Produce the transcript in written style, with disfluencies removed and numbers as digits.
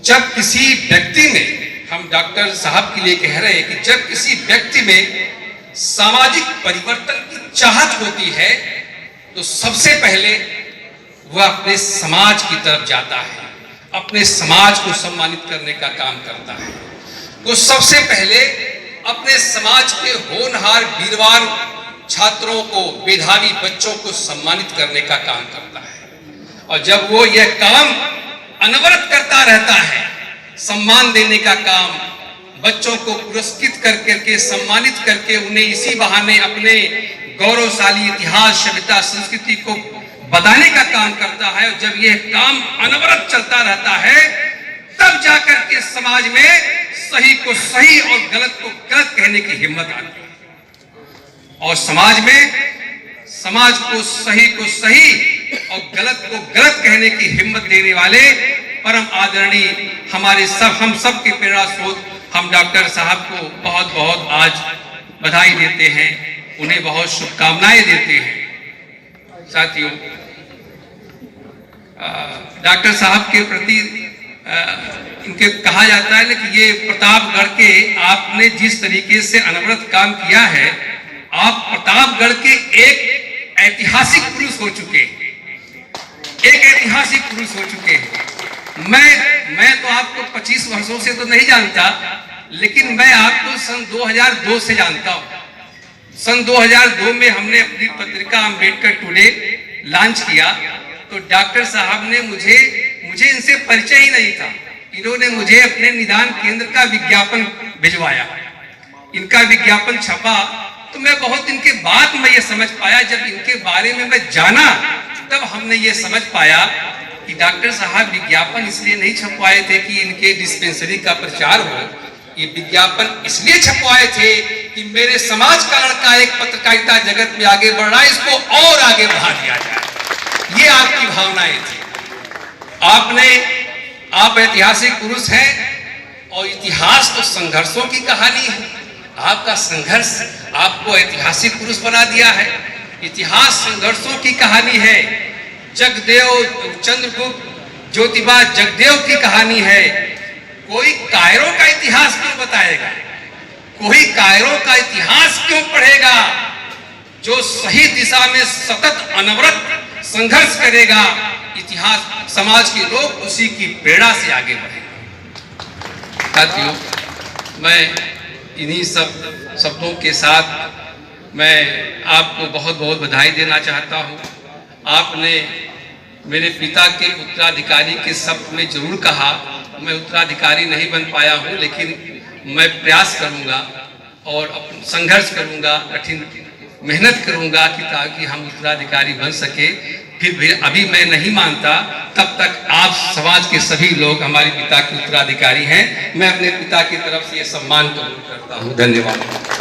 जब किसी व्यक्ति में, हम डॉक्टर साहब के लिए कह रहे हैं कि जब किसी व्यक्ति में सामाजिक परिवर्तन की चाहत होती है तो सबसे पहले वह अपने समाज की तरफ जाता है, अपने समाज को सम्मानित करने का काम करता है। वो सबसे पहले अपने समाज के होनहार वीरवान छात्रों को, मेधावी बच्चों को सम्मानित करने का काम करता है। और जब वो यह काम अनवरत करता रहता है, सम्मान देने का काम, बच्चों को पुरस्कृत करके सम्मानित करके उन्हें इसी बहाने अपने गौरवशाली इतिहास, सभ्यता, संस्कृति को बताने का काम करता है, और जब यह काम अनवरत चलता रहता है तब जाकर के समाज में सही को सही और गलत को गलत कहने की हिम्मत आती है। और समाज को सही को सही और गलत को गलत कहने की हिम्मत देने वाले परम आदरणीय हम सब के प्रेरणा स्रोत हम डॉक्टर साहब को बहुत बहुत आज बधाई देते हैं, उन्हें बहुत शुभकामनाएं देते हैं। साथियों, डॉक्टर साहब के प्रति इनके कहा जाता है कि ये प्रतापगढ़ के आपने जिस तरीके से अनवरत काम किया है, आप प्रतापगढ़ के एक ऐतिहासिक पुरुष हो चुके हैं। मैं तो आपको 25 वर्षों से तो नहीं जानता, लेकिन मैं आपको सन 2002 से जानता हूं। सन 2002 में हमने अपनी पत्रिका अंबेडकर टुडे लॉन्च किया तो डॉक्टर साहब ने मुझे इनसे परिचय ही नहीं था, इन्होंने मुझे अपने निदान केंद्र का विज्ञापन भिजवाया। इनका विज्ञापन छपा तो मैं बहुत इनके बाद में ये समझ पाया, जब इनके बारे में मैं जाना तब हमने ये समझ पाया कि डॉक्टर साहब विज्ञापन इसलिए नहीं छपवाए थे कि इनके डिस्पेंसरी का प्रचार हो, ये विज्ञापन इसलिए छपवाए थे कि मेरे समाज का लड़का एक पत्रकारिता जगत में आगे बढ़ रहा है, इसको और आगे बढ़ा दिया जाए। ये आपकी भावनाएं थी। आप ऐतिहासिक पुरुष हैं और इतिहास तो संघर्षों की कहानी है। आपका संघर्ष आपको ऐतिहासिक पुरुष बना दिया है। इतिहास संघर्षों की कहानी है। जगदेव, चंद्रगुप्त, ज्योतिबा जगदेव की कहानी है। कोई कायरों का इतिहास क्यों बताएगा? कोई कायरों का इतिहास क्यों पढ़ेगा? जो सही दिशा में सतत अनवरत संघर्ष करेगा, इतिहास समाज के लोग उसी की प्रेरणा से आगे बढ़ेंगे। साथियों, मैं इन्हीं सब शब्दों के साथ मैं आपको बहुत बहुत बधाई देना चाहता हूँ। आपने मेरे पिता के उत्तराधिकारी के शब्द में जरूर कहा, मैं उत्तराधिकारी नहीं बन पाया हूँ, लेकिन मैं प्रयास करूँगा और संघर्ष करूँगा, कठिन मेहनत करूँगा कि ताकि हम उत्तराधिकारी बन सके। फिर भी अभी मैं नहीं मानता, तब तक आप समाज के सभी लोग हमारे पिता के उत्तराधिकारी हैं। मैं अपने पिता की तरफ से ये सम्मान करता हूँ। धन्यवाद।